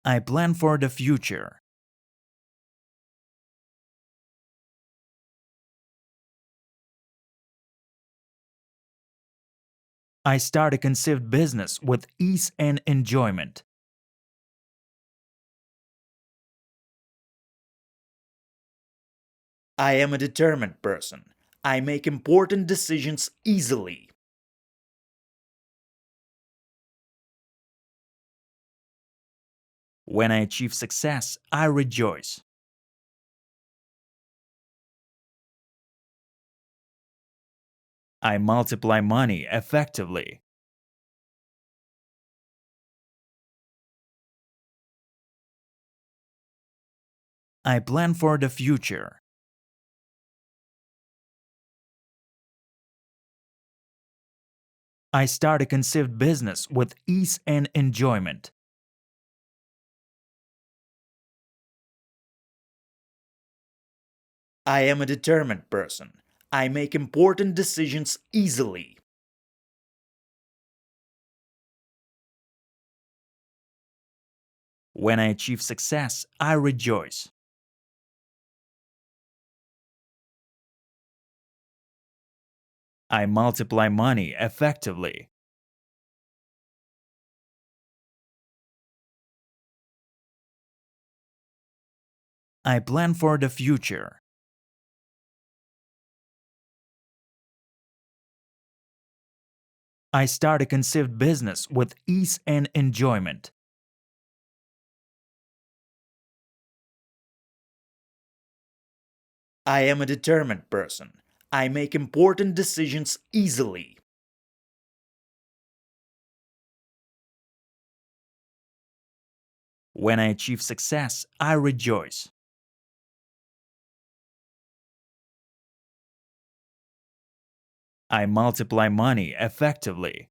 I plan for the future. I start a conceived business with ease and enjoyment. I am a determined person. I make important decisions easily. When I achieve success, I rejoice. I multiply money effectively. I plan for the future. I start a conceived business with ease and enjoyment. I am a determined person. I make important decisions easily. When I achieve success, I rejoice. I multiply money effectively. I plan for the future. I start a conceived business with ease and enjoyment. I am a determined person. I make important decisions easily. When I achieve success, I rejoice. I multiply money effectively.